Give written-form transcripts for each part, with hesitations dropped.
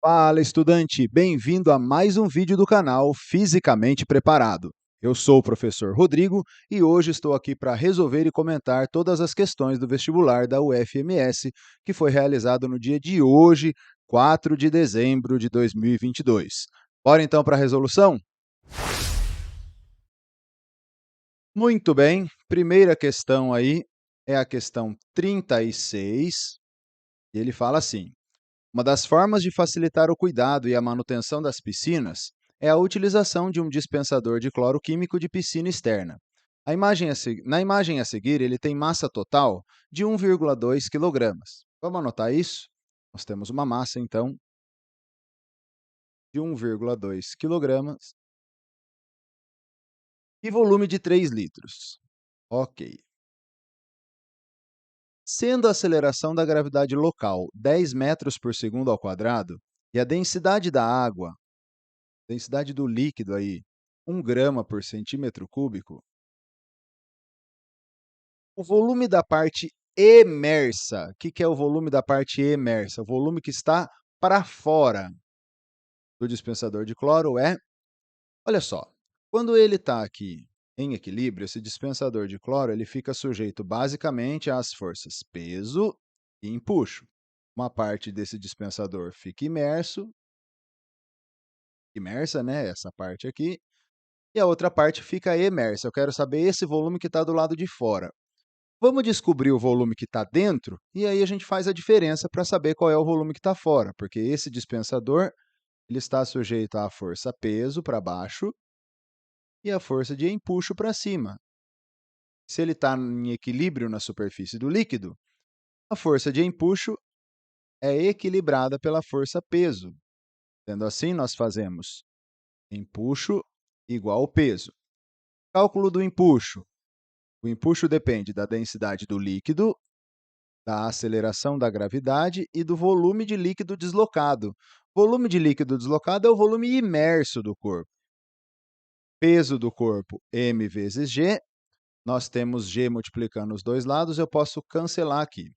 Fala, estudante! Bem-vindo a mais um vídeo do canal Fisicamente Preparado. Eu sou o professor Rodrigo e hoje estou aqui para resolver e comentar todas as questões do vestibular da UFMS, que foi realizado no dia de hoje, 4 de dezembro de 2022. Bora então para a resolução? Muito bem, primeira questão aí é a questão 36, e ele fala assim: uma das formas de facilitar o cuidado e a manutenção das piscinas é a utilização de um dispensador de cloro químico de piscina externa. Na imagem a seguir, ele tem massa total de 1,2 kg. Vamos anotar isso? Nós temos uma massa, então, de 1,2 kg e volume de 3 litros. Ok. Sendo a aceleração da gravidade local 10 metros por segundo ao quadrado e a densidade da água, densidade do líquido aí, 1 grama por centímetro cúbico, o volume da parte emersa, o que é o volume da parte emersa? O volume que está para fora do dispensador de cloro é, olha só, quando ele está aqui em equilíbrio, esse dispensador de cloro ele fica sujeito basicamente às forças peso e empuxo. Uma parte desse dispensador fica imersa, né, essa parte aqui, e a outra parte fica emersa. Eu quero saber esse volume que está do lado de fora. Vamos descobrir o volume que está dentro e aí a gente faz a diferença para saber qual é o volume que está fora, porque esse dispensador ele está sujeito à força peso para baixo e à força de empuxo para cima. Se ele está em equilíbrio na superfície do líquido, a força de empuxo é equilibrada pela força peso. Sendo assim, nós fazemos empuxo igual peso. Cálculo do empuxo. O empuxo depende da densidade do líquido, da aceleração da gravidade e do volume de líquido deslocado. Volume de líquido deslocado é o volume imerso do corpo. Peso do corpo, m vezes g. Nós temos g multiplicando os dois lados, eu posso cancelar aqui.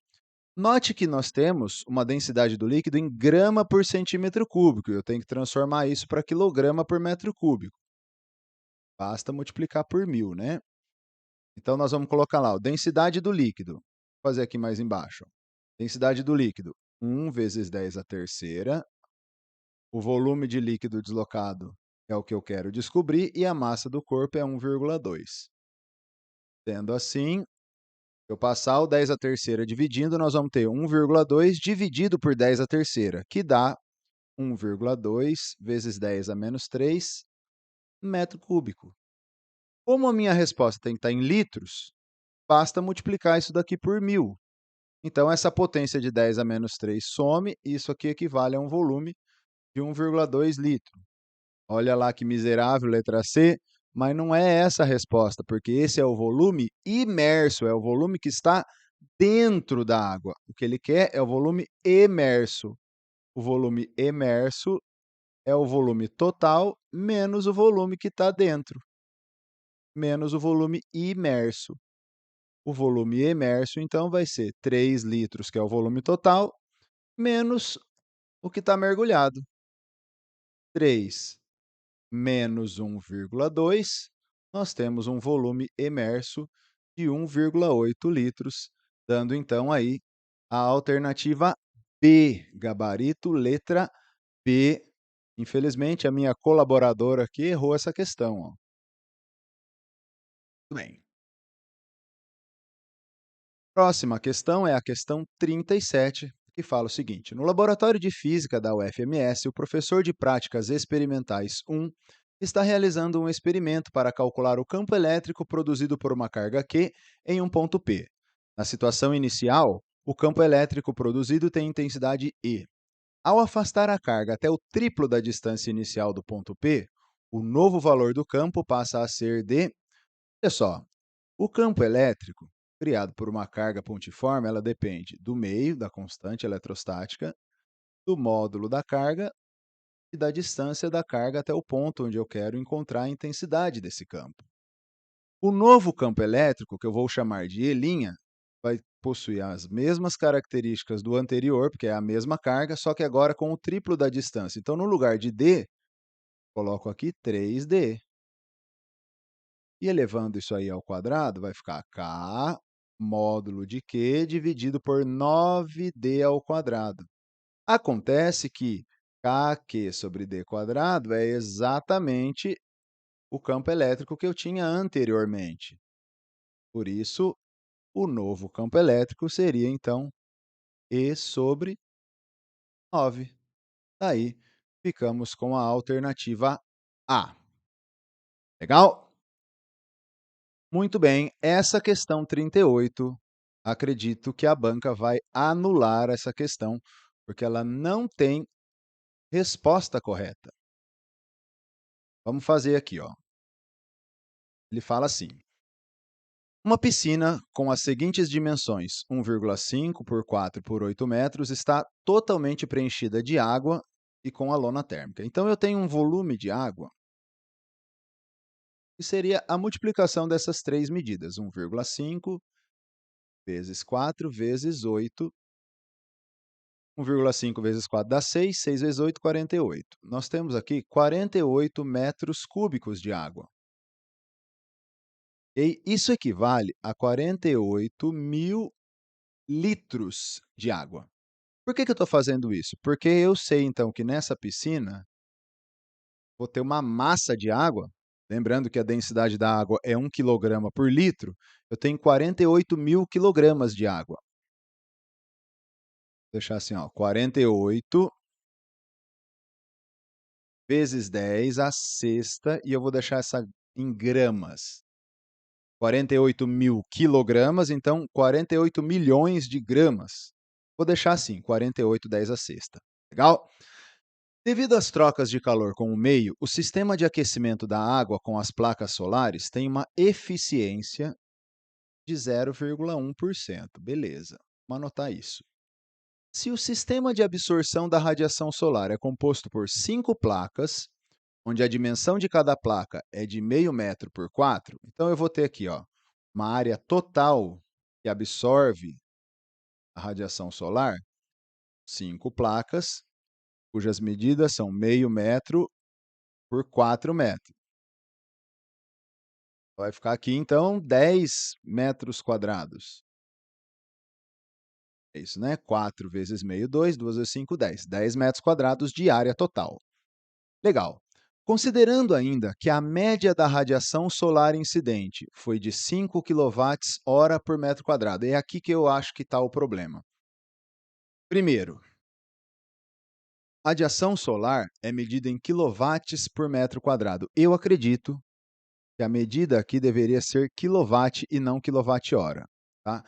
Note que nós temos uma densidade do líquido em grama por centímetro cúbico. Eu tenho que transformar isso para quilograma por metro cúbico. Basta multiplicar por 1000, né? Então, nós vamos colocar lá, densidade do líquido. Vou fazer aqui mais embaixo. Densidade do líquido, 1 vezes 10 à terceira. O volume de líquido deslocado é o que eu quero descobrir e a massa do corpo é 1,2. Sendo assim, se eu passar o 10 à terceira dividindo, nós vamos ter 1,2 dividido por 10 à terceira, que dá 1,2 vezes 10 a menos 3 metro cúbico. Como a minha resposta tem que estar em litros, basta multiplicar isso daqui por 1000. Então, essa potência de 10 a menos 3 some, e isso aqui equivale a um volume de 1,2 litro. Olha lá que miserável, letra C, mas não é essa a resposta, porque esse é o volume imerso, é o volume que está dentro da água. O que ele quer é o volume emerso. O volume emerso é o volume total menos o volume que está dentro, menos o volume imerso. O volume emerso, então, vai ser 3 litros, que é o volume total, menos o que está mergulhado. 3 menos 1,2, nós temos um volume emerso de 1,8 litros, dando então aí a alternativa B, gabarito letra B. Infelizmente, a minha colaboradora aqui errou essa questão. Ó. Muito bem. Próxima questão é a questão 37, que fala o seguinte: no laboratório de física da UFMS, o professor de práticas experimentais 1 está realizando um experimento para calcular o campo elétrico produzido por uma carga Q em um ponto P. Na situação inicial, o campo elétrico produzido tem intensidade E. Ao afastar a carga até o triplo da distância inicial do ponto P, o novo valor do campo passa a ser de... Olha só, o campo elétrico, criado por uma carga pontiforme, ela depende do meio, da constante eletrostática, do módulo da carga e da distância da carga até o ponto onde eu quero encontrar a intensidade desse campo. O novo campo elétrico, que eu vou chamar de E', vai possuir as mesmas características do anterior, porque é a mesma carga, só que agora com o triplo da distância. Então, no lugar de d, coloco aqui 3d. E elevando isso aí ao quadrado, vai ficar k módulo de q dividido por 9d ao quadrado. Acontece que kq sobre d quadrado é exatamente o campo elétrico que eu tinha anteriormente. Por isso, o novo campo elétrico seria, então, E sobre 9. Daí, ficamos com a alternativa A. Legal? Muito bem, essa questão 38, acredito que a banca vai anular essa questão, porque ela não tem resposta correta. Vamos fazer aqui, ó. Ele fala assim: uma piscina com as seguintes dimensões, 1,5 por 4 por 8 metros, está totalmente preenchida de água e com a lona térmica. Então, eu tenho um volume de água que seria a multiplicação dessas três medidas, 1,5 vezes 4 vezes 8. 1,5 vezes 4 dá 6, 6 vezes 8, 48. Nós temos aqui 48 metros cúbicos de água. E isso equivale a 48 mil litros de água. Por que eu estou fazendo isso? Porque eu sei, então, que nessa piscina vou ter uma massa de água, lembrando que a densidade da água é 1 quilograma por litro, eu tenho 48 mil quilogramas de água. Vou deixar assim, ó, 48 vezes 10 a sexta, e eu vou deixar essa em gramas. 48 mil quilogramas, então 48 milhões de gramas. Vou deixar assim, 48 10 a sexta. Legal? Devido às trocas de calor com o meio, o sistema de aquecimento da água com as placas solares tem uma eficiência de 0,1%. Beleza, vamos anotar isso. Se o sistema de absorção da radiação solar é composto por 5 placas, onde a dimensão de cada placa é de meio metro por 4, então eu vou ter aqui, ó, uma área total que absorve a radiação solar, 5 placas, cujas medidas são meio metro por 4 metros. Vai ficar aqui, então, 10 metros quadrados. É isso, né? 4 vezes meio, 2, 2 vezes 5, 10. 10 metros quadrados de área total. Legal. Considerando ainda que a média da radiação solar incidente foi de 5 kWh por metro quadrado, é aqui que eu acho que está o problema. Primeiro, radiação solar é medida em quilowatts por metro quadrado. Eu acredito que a medida aqui deveria ser quilowatt e não quilowatt-hora. Tá?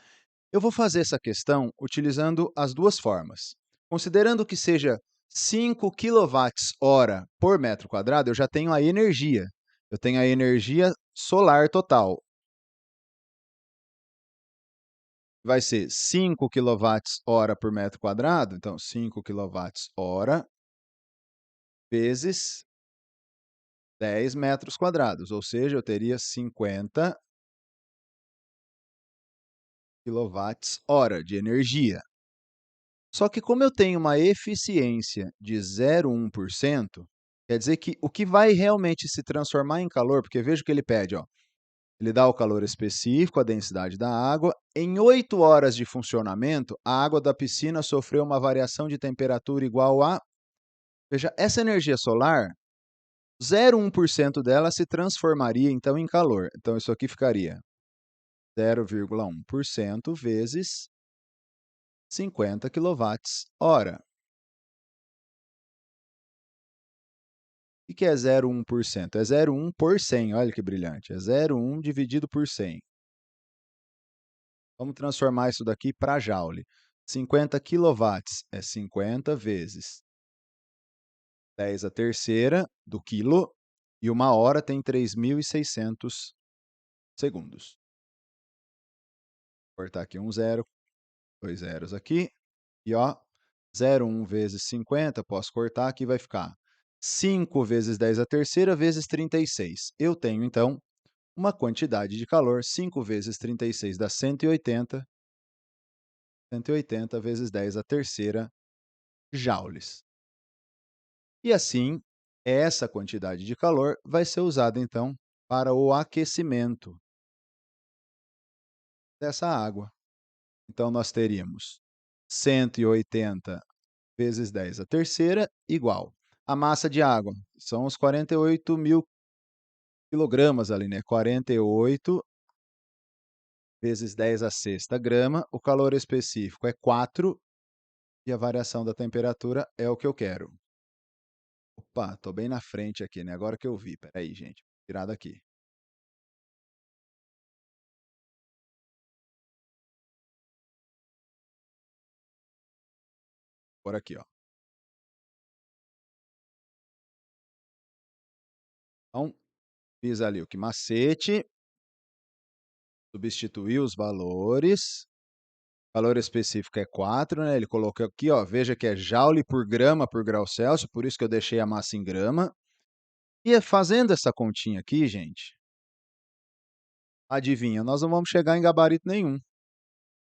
Eu vou fazer essa questão utilizando as duas formas. Considerando que seja 5 kWh por metro quadrado, eu já tenho a energia. Eu tenho a energia solar total. Vai ser 5 kWh por metro quadrado, então 5 kWh vezes 10 metros quadrados, ou seja, eu teria 50 kWh de energia. Só que como eu tenho uma eficiência de 0,1%, quer dizer que o que vai realmente se transformar em calor, porque veja o que ele pede, ó, ele dá o calor específico, a densidade da água. Em 8 horas de funcionamento, a água da piscina sofreu uma variação de temperatura igual a... Veja, essa energia solar, 0,1% dela se transformaria, então, em calor. Então, isso aqui ficaria 0,1% vezes 50 kWh. O que é 0,1%? É 0,1 por 100, olha que brilhante. É 0,1 dividido por 100. Vamos transformar isso daqui para joule. 50 quilowatts é 50 vezes 10 a terceira do quilo, e uma hora tem 3.600 segundos. Vou cortar aqui um zero, dois zeros aqui, e ó, 0,1 vezes 50, posso cortar, aqui vai ficar 5 vezes 10 a terceira vezes 36. Eu tenho, então, uma quantidade de calor, 5 vezes 36 dá 180, 180 vezes 10 a terceira joules. E assim, essa quantidade de calor vai ser usada, então, para o aquecimento dessa água. Então, nós teríamos 180 vezes 10 a terceira igual a massa de água, são os 48.000 quilogramas ali, né? 48 vezes 10 a sexta grama, o calor específico é 4 e a variação da temperatura é o que eu quero. Opa, tô bem na frente aqui, né? Agora que eu vi. Espera aí, gente. Vou tirar daqui. Por aqui, ó. Então, fiz ali o que macete, substituí os valores. O valor específico é 4, né? Ele colocou aqui, ó. Veja que é joule por grama por grau Celsius, por isso que eu deixei a massa em grama. E fazendo essa continha aqui, gente, adivinha, nós não vamos chegar em gabarito nenhum.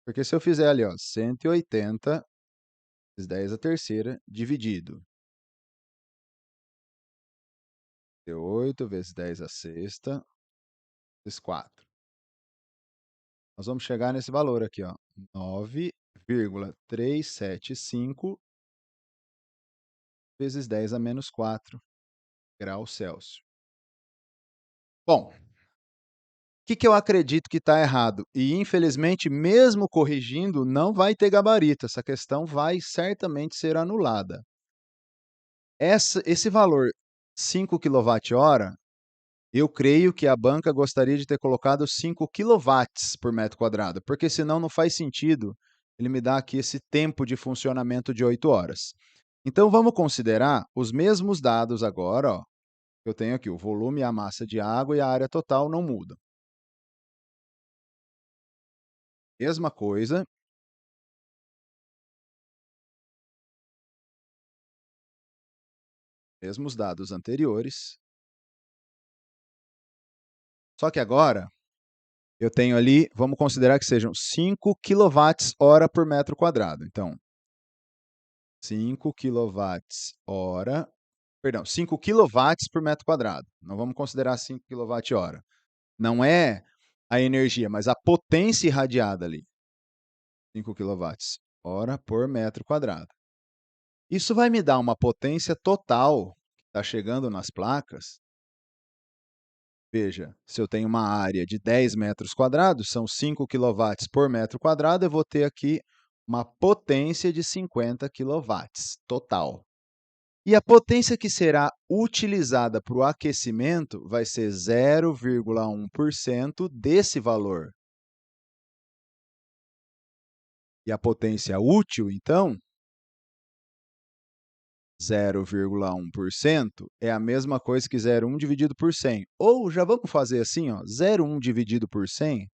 Porque se eu fizer ali, ó, 180 vezes 10 a terceira, dividido 8 vezes 10 a sexta, vezes 4. Nós vamos chegar nesse valor aqui, ó, 9,375 vezes 10 a menos 4 graus Celsius. Bom, o que eu acredito que está errado? E, infelizmente, mesmo corrigindo, não vai ter gabarito. Essa questão vai certamente ser anulada. Esse valor 5 kWh, eu creio que a banca gostaria de ter colocado 5 quilowatts por metro quadrado, porque senão não faz sentido ele me dar aqui esse tempo de funcionamento de 8 horas. Então vamos considerar os mesmos dados agora, ó. Eu tenho aqui o volume, a massa de água e a área total não mudam. Mesma coisa, mesmos dados anteriores. Só que agora eu tenho ali, vamos considerar que sejam 5 kWh por metro quadrado. Então, 5 kWh, perdão, 5 quilowatts por metro quadrado. Não vamos considerar 5 kWh. Não é a energia, mas a potência irradiada ali. 5 quilowatts hora por metro quadrado. Isso vai me dar uma potência total que está chegando nas placas. Veja, se eu tenho uma área de 10 metros quadrados, são 5 quilowatts por metro quadrado, eu vou ter aqui uma potência de 50 quilowatts total. E a potência que será utilizada para o aquecimento vai ser 0,1% desse valor. E a potência útil, então, 0,1% é a mesma coisa que 0,1 dividido por 100. Ou já vamos fazer assim, ó, 0,1 dividido por 100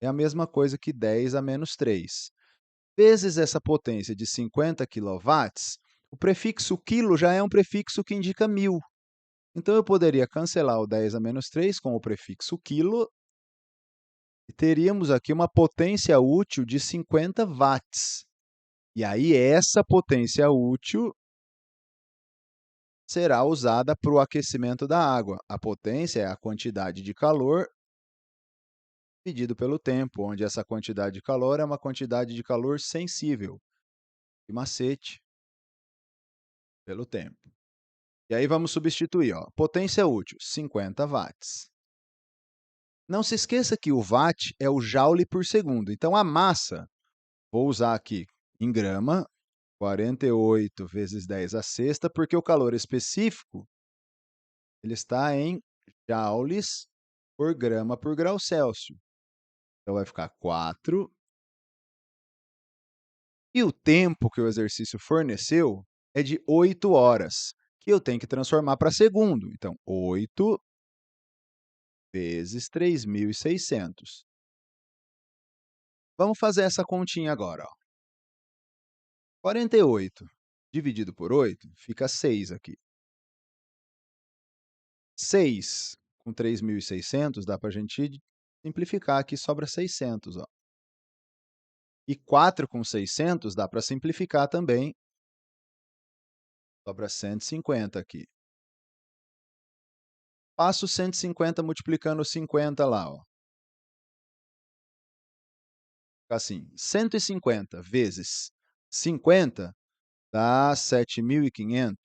é a mesma coisa que 10 a menos 3. Vezes essa potência de 50 quilowatts, o prefixo quilo já é um prefixo que indica 1000. Então, eu poderia cancelar o 10 a menos 3 com o prefixo quilo e teríamos aqui uma potência útil de 50 watts. E aí, essa potência útil será usada para o aquecimento da água. A potência é a quantidade de calor dividido pelo tempo, onde essa quantidade de calor é uma quantidade de calor sensível. E macete pelo tempo. E aí vamos substituir, ó, potência útil, 50 watts. Não se esqueça que o watt é o joule por segundo. Então, a massa, vou usar aqui em grama, 48 vezes 10 a sexta, porque o calor específico ele está em joules por grama por grau Celsius. Então, vai ficar 4. E o tempo que o exercício forneceu é de 8 horas, que eu tenho que transformar para segundo. Então, 8 vezes 3.600. Vamos fazer essa continha agora, ó. 48 dividido por 8 fica 6 aqui. 6 com 3.600 dá para a gente simplificar aqui, sobra 600, ó. E 4 com 600 dá para simplificar também, sobra 150 aqui. Passo 150 multiplicando 50 lá, ó. Fica assim, 150 vezes 50 dá 7.500.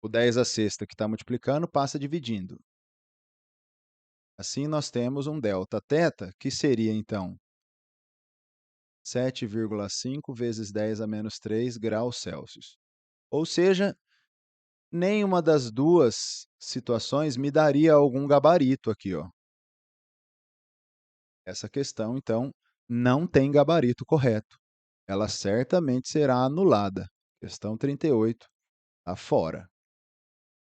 O 10 à sexta que está multiplicando passa dividindo. Assim, nós temos um Δθ, que seria, então, 7,5 vezes 10 a menos 3 graus Celsius. Ou seja, nenhuma das duas situações me daria algum gabarito aqui, ó. Essa questão, então, não tem gabarito correto. Ela certamente será anulada. Questão 38, está fora.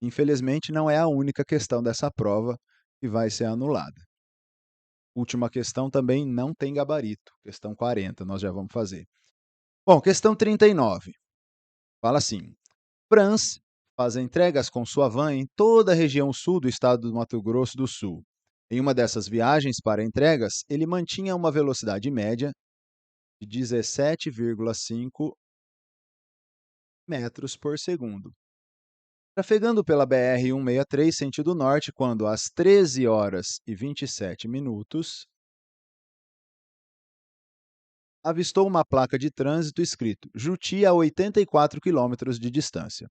Infelizmente, não é a única questão dessa prova que vai ser anulada. Última questão também não tem gabarito. Questão 40, nós já vamos fazer. Bom, questão 39. Fala assim: Franz faz entregas com sua van em toda a região sul do estado do Mato Grosso do Sul. Em uma dessas viagens para entregas, ele mantinha uma velocidade média de 17,5 metros por segundo. Trafegando pela BR-163, sentido norte, quando às 13 horas e 27 minutos, avistou uma placa de trânsito escrito Juti a 84 quilômetros de distância.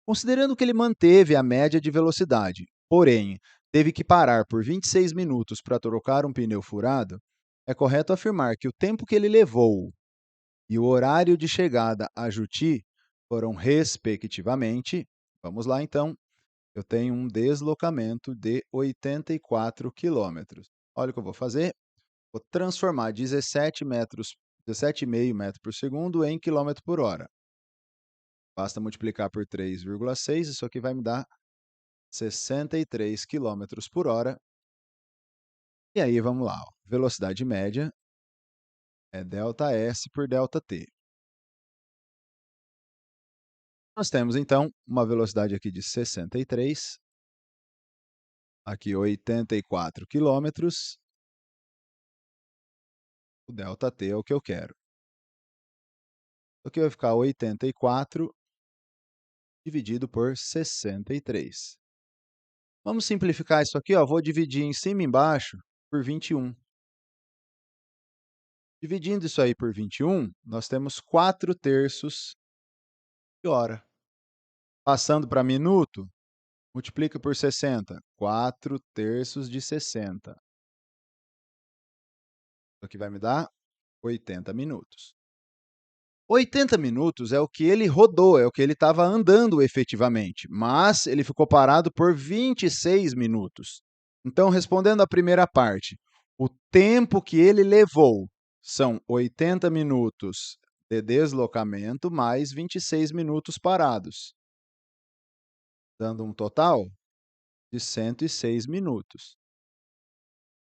Considerando que ele manteve a média de velocidade, porém teve que parar por 26 minutos para trocar um pneu furado, é correto afirmar que o tempo que ele levou e o horário de chegada a Juti foram, respectivamente, vamos lá então, eu tenho um deslocamento de 84 quilômetros. Olha o que eu vou fazer. Vou transformar 17,5 metros por segundo em quilômetro por hora. Basta multiplicar por 3,6, isso aqui vai me dar 63 quilômetros por hora. E aí, vamos lá. Ó. Velocidade média é ΔS por ΔT. Nós temos, então, uma velocidade aqui de 63, aqui 84 quilômetros. O ΔT é o que eu quero. Aqui vai ficar 84 dividido por 63. Vamos simplificar isso aqui, ó. Vou dividir em cima e embaixo por 21. Dividindo isso aí por 21, nós temos 4 terços de hora. Passando para minuto, multiplica por 60. 4 terços de 60. O que vai me dar 80 minutos. 80 minutos é o que ele rodou, é o que ele estava andando efetivamente, mas ele ficou parado por 26 minutos. Então, respondendo à primeira parte, o tempo que ele levou são 80 minutos de deslocamento mais 26 minutos parados, dando um total de 106 minutos.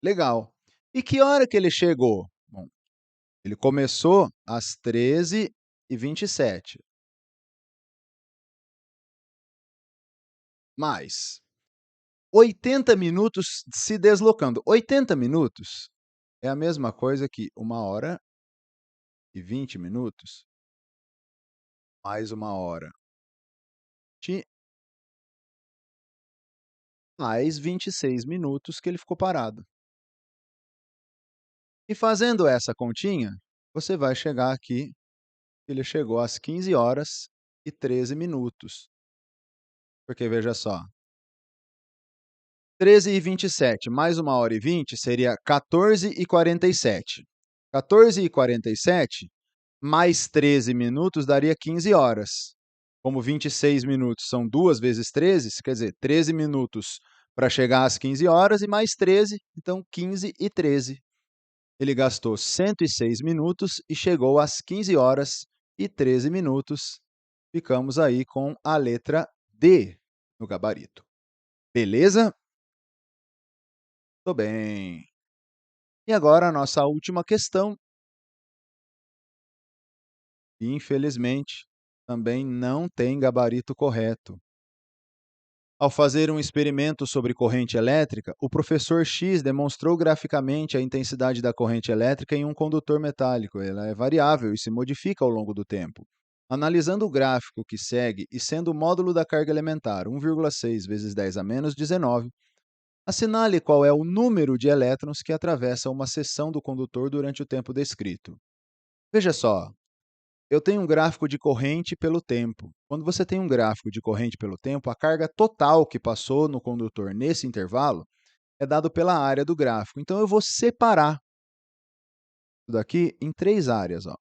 Legal. E que hora que ele chegou? Bom, ele começou às 13h27. Mais 80 minutos se deslocando. 80 minutos é a mesma coisa que 1h20 mais 1h mais 26 minutos que ele ficou parado. E fazendo essa continha, você vai chegar aqui, ele chegou às 15 horas e 13 minutos. Porque veja só, 13h27 mais 1h20 seria 14h47. 14h47 mais 13 minutos daria 15 horas. Como 26 minutos são 2 vezes 13, quer dizer, 13 minutos para chegar às 15 horas e mais 13, então 15 e 13. Ele gastou 106 minutos e chegou às 15 horas e 13 minutos. Ficamos aí com a letra D no gabarito. Beleza? Tô bem. E agora a nossa última questão. Infelizmente, também não tem gabarito correto. Ao fazer um experimento sobre corrente elétrica, o professor X demonstrou graficamente a intensidade da corrente elétrica em um condutor metálico. Ela é variável e se modifica ao longo do tempo. Analisando o gráfico que segue e sendo o módulo da carga elementar 1,6 vezes 10 a menos 19, assinale qual é o número de elétrons que atravessa uma seção do condutor durante o tempo descrito. Veja só, eu tenho um gráfico de corrente pelo tempo. Quando você tem um gráfico de corrente pelo tempo, a carga total que passou no condutor nesse intervalo é dado pela área do gráfico. Então, eu vou separar isso daqui em 3 áreas. Ó.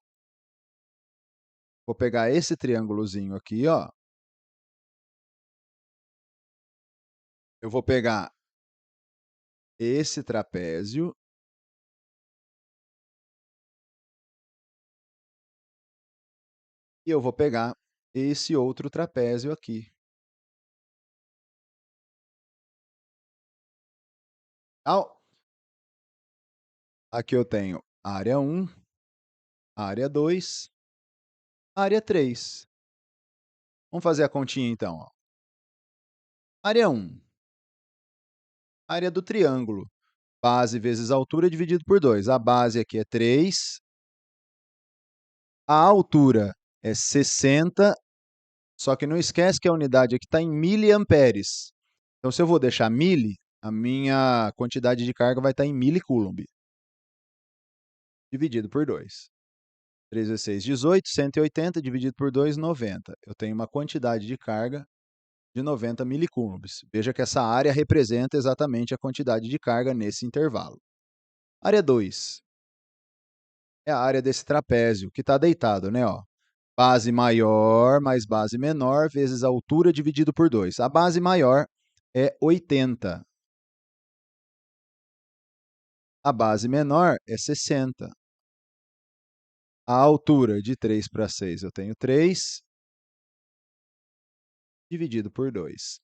Vou pegar esse triângulozinho aqui, ó. Eu vou pegar esse trapézio e eu vou pegar esse outro trapézio aqui. Aqui eu tenho área 1, área 2, área 3. Vamos fazer a continha então. Ó. Área 1, área do triângulo. Base vezes altura dividido por 2. A base aqui é 3, a altura é 60, só que não esquece que a unidade aqui está em miliamperes. Então, se eu vou deixar mili, a minha quantidade de carga vai estar em milicoulomb, dividido por 2. 3 vezes 6, 18, 180, dividido por 2, 90. Eu tenho uma quantidade de carga de 90 milicoulombs. Veja que essa área representa exatamente a quantidade de carga nesse intervalo. Área 2 é a área desse trapézio, que está deitado, né? Ó. Base maior mais base menor vezes a altura dividido por 2. A base maior é 80. A base menor é 60. A altura de 3 para 6 eu tenho 3, dividido por 2.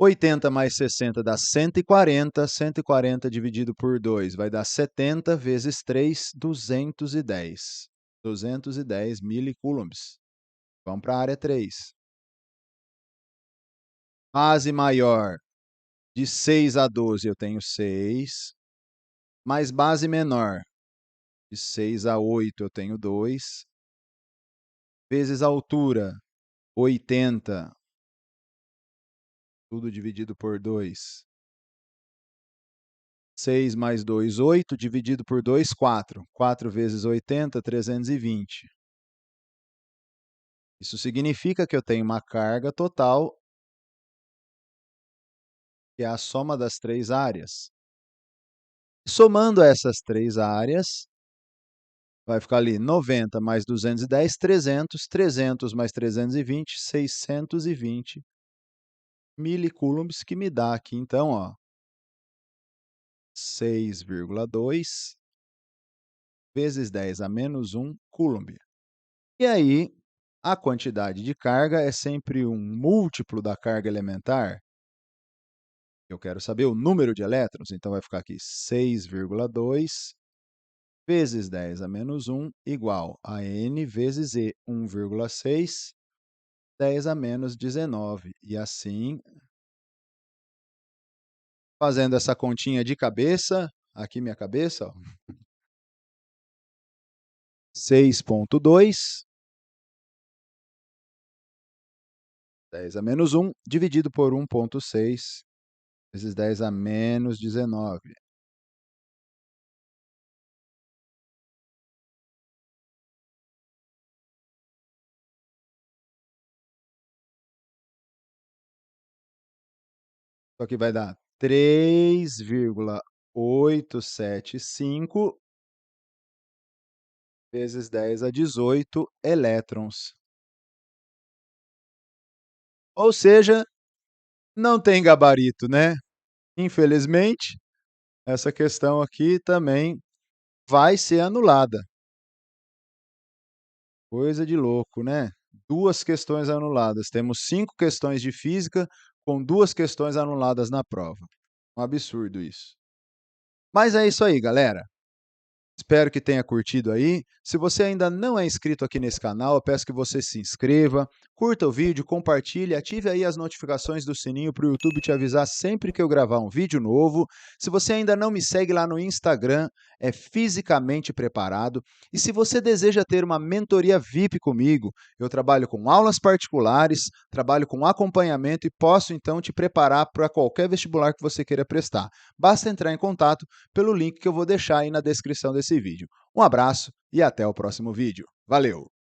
80 mais 60 dá 140, 140 dividido por 2 vai dar 70 vezes 3, 210. 210 milicoulombs. Vamos para a área 3. Base maior, de 6 a 12 eu tenho 6, mais base menor, de 6 a 8 eu tenho 2, vezes a altura, 80, tudo dividido por 2. 6 mais 2, 8, dividido por 2, 4. 4 vezes 80, 320. Isso significa que eu tenho uma carga total, que é a soma das 3 áreas. Somando essas 3 áreas, vai ficar ali 90 mais 210, 300. 300 mais 320, 620 milicoulombs, que me dá aqui, então, ó, 6,2 vezes 10 a menos 1 coulomb. E aí, a quantidade de carga é sempre um múltiplo da carga elementar. Eu quero saber o número de elétrons, então vai ficar aqui 6,2 vezes 10 a menos 1 igual a N vezes E, 1,6, 10 a menos 19. E assim, fazendo essa continha de cabeça, aqui minha cabeça, ó, 6,2, 10 a menos 1, dividido por 1,6, vezes 10 a menos 19. Isso aqui vai dar 3,875 vezes 10 a 18 elétrons. Ou seja, não tem gabarito, né? Infelizmente, essa questão aqui também vai ser anulada. Coisa de louco, né? 2 questões anuladas. Temos 5 questões de física com 2 questões anuladas na prova. Um absurdo isso. Mas é isso aí, galera. Espero que tenha curtido aí. Se você ainda não é inscrito aqui nesse canal, eu peço que você se inscreva, Curta o vídeo, compartilhe, ative aí as notificações do sininho para o YouTube te avisar sempre que eu gravar um vídeo novo. Se você ainda não me segue lá no Instagram, é Fisicamente Preparado. E se você deseja ter uma mentoria VIP comigo, eu trabalho com aulas particulares, trabalho com acompanhamento e posso então te preparar para qualquer vestibular que você queira prestar. Basta entrar em contato pelo link que eu vou deixar aí na descrição desse vídeo. Um abraço e até o próximo vídeo. Valeu!